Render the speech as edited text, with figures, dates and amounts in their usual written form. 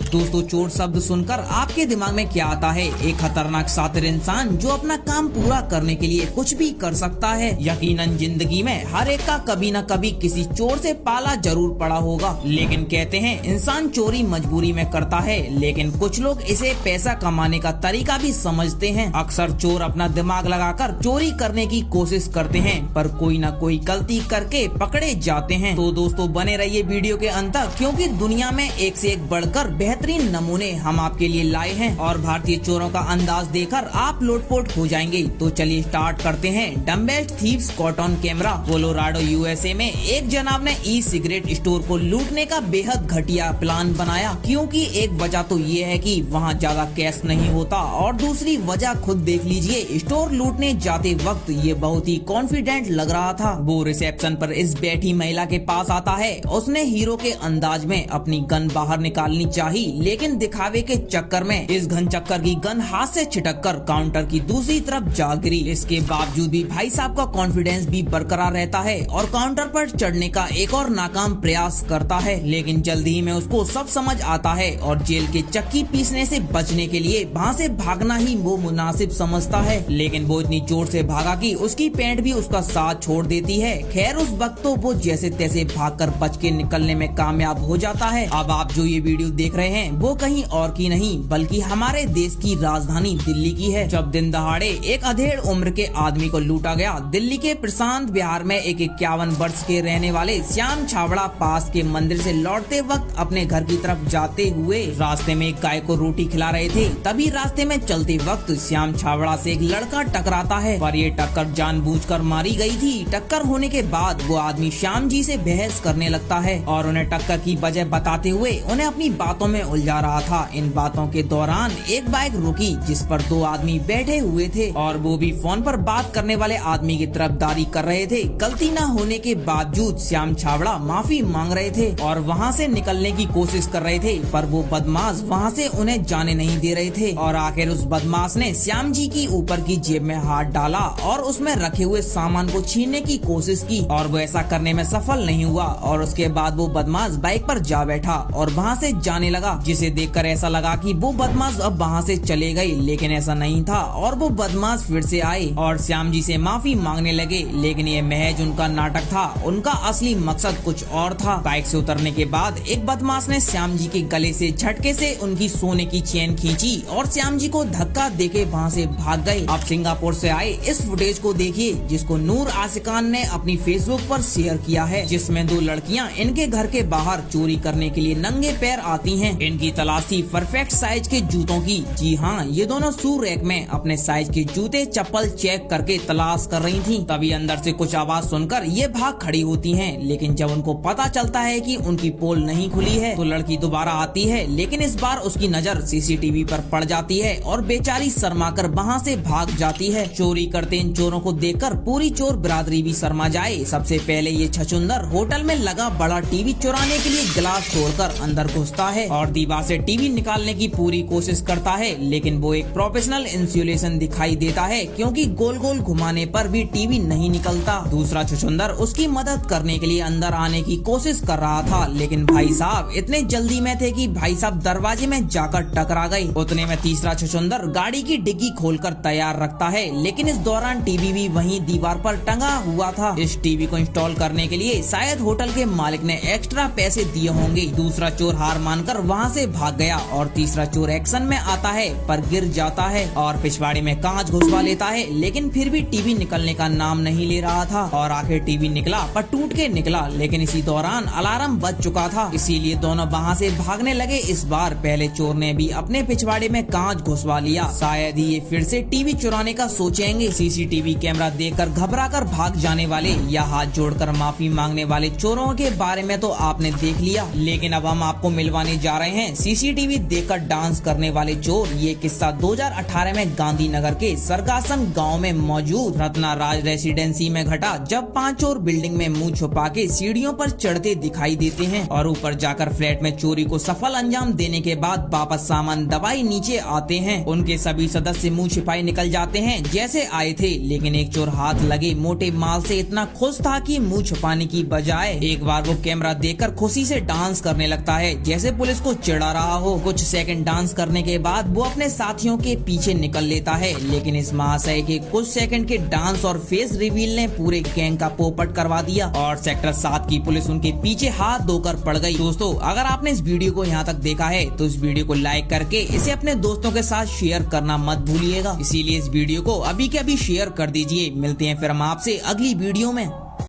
दोस्तों, चोर शब्द सुनकर आपके दिमाग में क्या आता है? एक खतरनाक शातिर इंसान जो अपना काम पूरा करने के लिए कुछ भी कर सकता है। यकीनन जिंदगी में हर एक का कभी न कभी किसी चोर से पाला जरूर पड़ा होगा, लेकिन कहते हैं इंसान चोरी मजबूरी में करता है, लेकिन कुछ लोग इसे पैसा कमाने का तरीका भी समझते हैं। अक्सर चोर अपना दिमाग लगाकर चोरी करने की कोशिश करते हैं, पर कोई न कोई गलती करके पकड़े जाते हैं। तो दोस्तों, बने रहिए वीडियो के अंत तक, क्योंकि दुनिया में एक से एक बढ़कर बेहतरीन नमूने हम आपके लिए लाए हैं और भारतीय चोरों का अंदाज देखकर आप लोटपोट हो जाएंगे। तो चलिए स्टार्ट करते हैं। Dumbest thieves caught on camera. Colorado USA में एक जनाब ने ई सिगरेट स्टोर को लूटने का बेहद घटिया प्लान बनाया, क्योंकि एक वजह तो ये है कि वहाँ ज्यादा कैश नहीं होता और दूसरी वजह खुद देख लीजिए, स्टोर लूटने जाते वक्त ये बहुत ही कॉन्फिडेंट लग रहा था। वो रिसेप्शन पर इस बैठी महिला के पास आता है। उसने हीरो के अंदाज में अपनी गन बाहर निकालनी चाहिए, लेकिन दिखावे के चक्कर में इस घन चक्कर की गन हाथ से छिटककर काउंटर की दूसरी तरफ जा गिरी। इसके बावजूद भी भाई साहब का कॉन्फिडेंस भी बरकरार रहता है और काउंटर पर चढ़ने का एक और नाकाम प्रयास करता है, लेकिन जल्दी ही में उसको सब समझ आता है और जेल के चक्की पीसने से बचने के लिए वहाँ से भागना ही वो मुनासिब समझता है। लेकिन वो इतनी जोर से भागा कि उसकी पैंट भी उसका साथ छोड़ देती है। खैर, उस वक्त तो वो जैसे तैसे भागकर बच के निकलने में कामयाब हो जाता है। अब आप जो ये वीडियो देख रहे हैं वो कहीं और की नहीं बल्कि हमारे देश की राजधानी दिल्ली की है, जब दिन दहाड़े एक अधेड़ उम्र के आदमी को लूटा गया। दिल्ली के प्रशांत विहार में एक 51 वर्ष के रहने वाले श्याम छाबड़ा पास के मंदिर से लौटते वक्त अपने घर की तरफ जाते हुए रास्ते में एक गाय को रोटी खिला रहे थे। तभी रास्ते में चलते वक्त श्याम छाबड़ा से एक लड़का टकराता है, पर ये टक्कर जानबूझकर मारी गई थी। टक्कर होने के बाद वो आदमी श्याम जी से बहस करने लगता है और उन्हें टक्कर की वजह बताते हुए उन्हें अपनी बातों में उलझा रहा था। इन बातों के दौरान एक बाइक रुकी जिस पर दो आदमी बैठे हुए थे और वो भी फोन पर बात करने वाले आदमी की तरफदारी कर रहे थे। गलती न होने के बावजूद श्याम छाबड़ा माफी मांग रहे थे और वहाँ से निकलने की कोशिश कर रहे थे, पर वो बदमाश वहाँ से उन्हें जाने नहीं दे रहे थे। और आखिर उस बदमाश ने श्याम जी की ऊपर की जेब में हाथ डाला और उसमें रखे हुए सामान को छीनने की कोशिश की और वो ऐसा करने में सफल नहीं हुआ। और उसके बाद वो बदमाश बाइक पर जा बैठा और वहाँ से जाने लगा, जिसे देखकर ऐसा लगा कि वो बदमाश अब वहाँ से चले गए, लेकिन ऐसा नहीं था और वो बदमाश फिर से आए और श्याम जी से माफी मांगने लगे। लेकिन ये महज उनका नाटक था, उनका असली मकसद कुछ और था। बाइक से उतरने के बाद एक बदमाश ने श्याम जी के गले से झटके से उनकी सोने की चेन खींची और श्याम जी को धक्का देके वहाँ से भाग गए। अब सिंगापुर से आए इस फुटेज को देखिए, जिसको नूर आशिकान ने अपनी फेसबुक पर शेयर किया है, जिसमें दो लड़कियां इनके घर के बाहर चोरी करने के लिए नंगे पैर आती हैं। इनकी तलाश थी परफेक्ट साइज के जूतों की। जी हाँ, ये दोनों शू रैक में अपने साइज के जूते चप्पल चेक करके तलाश कर रही थीं। तभी अंदर से कुछ आवाज सुनकर ये भाग खड़ी होती हैं, लेकिन जब उनको पता चलता है कि उनकी पोल नहीं खुली है तो लड़की दोबारा आती है, लेकिन इस बार उसकी नजर सीसीटीवी पर पड़ जाती है और बेचारी शर्मा कर वहाँ से भाग जाती है। चोरी करते इन चोरों को देखकर पूरी चोर बिरादरी भी शर्मा जाए। सबसे पहले ये छछुंदर होटल में लगा बड़ा टीवी चुराने के लिए गिलास तोड़कर अंदर घुसता है और दीवार से टीवी निकालने की पूरी कोशिश करता है, लेकिन वो एक प्रोफेशनल इंसुलेशन दिखाई देता है, क्योंकि गोल गोल घुमाने पर भी टीवी नहीं निकलता। दूसरा छछुंदर उसकी मदद करने के लिए अंदर आने की कोशिश कर रहा था, लेकिन भाई साहब इतने जल्दी में थे कि भाई साहब दरवाजे में जाकर टकरा गए। उतने में तीसरा छछुंदर गाड़ी की डिग्गी खोलकर तैयार रखता है, लेकिन इस दौरान टीवी भी वहीं दीवार पर टंगा हुआ था। इस टीवी को इंस्टॉल करने के लिए शायद होटल के मालिक ने एक्स्ट्रा पैसे दिए होंगे। दूसरा चोर हार मानकर वहाँ से भाग गया और तीसरा चोर एक्शन में आता है, पर गिर जाता है और पिछवाड़े में कांच घुसवा लेता है, लेकिन फिर भी टीवी निकलने का नाम नहीं ले रहा था और आखिर टीवी निकला, पर टूट के निकला। लेकिन इसी दौरान अलार्म बज चुका था, इसीलिए दोनों वहाँ से भागने लगे। इस बार पहले चोर ने भी अपने पिछवाड़े में कांच घुसवा लिया, शायद ही ये फिर से टीवी चुराने का सोचेंगे। सीसीटीवी कैमरा देखकर घबराकर भाग जाने वाले या हाथ जोड़कर माफी मांगने वाले चोरों के बारे में तो आपने देख लिया, लेकिन अब हम आपको मिलवाने जा रहे हैं सीसीटीवी देखकर डांस करने वाले चोर। ये किस्सा 2018 में गांधीनगर के सरगासन गांव में मौजूद रत्ना राज रेसिडेंसी में घटा, जब 5 चोर बिल्डिंग में मुंह छुपा के सीढ़ियों पर चढ़ते दिखाई देते हैं और ऊपर जाकर फ्लैट में चोरी को सफल अंजाम देने के बाद वापस सामान दबाई नीचे आते हैं। उनके सभी सदस्य मुंह छिपाए निकल जाते हैं जैसे आए थे, लेकिन एक चोर हाथ लगे मोटे माल से इतना खुश था कि मुंह छुपाने की बजाय एक बार वो कैमरा देखकर खुशी से डांस करने लगता है, जैसे पुलिस को चिढ़ा रहा हो। कुछ सेकंड डांस करने के बाद वो अपने साथियों के पीछे निकल लेता है, लेकिन इस महाशय के कुछ सेकंड के डांस और फेस रिवील ने पूरे गैंग का पोपट करवा दिया और सेक्टर 7 की पुलिस उनके पीछे हाथ धोकर पड़ गई। दोस्तों, अगर आपने इस वीडियो को यहाँ तक देखा है तो इस वीडियो को लाइक करके इसे अपने दोस्तों के साथ शेयर करना मत भूलिएगा। इसीलिए इस वीडियो को अभी के अभी शेयर कर दीजिए। मिलते हैं फिर हम आपसे अगली वीडियो में।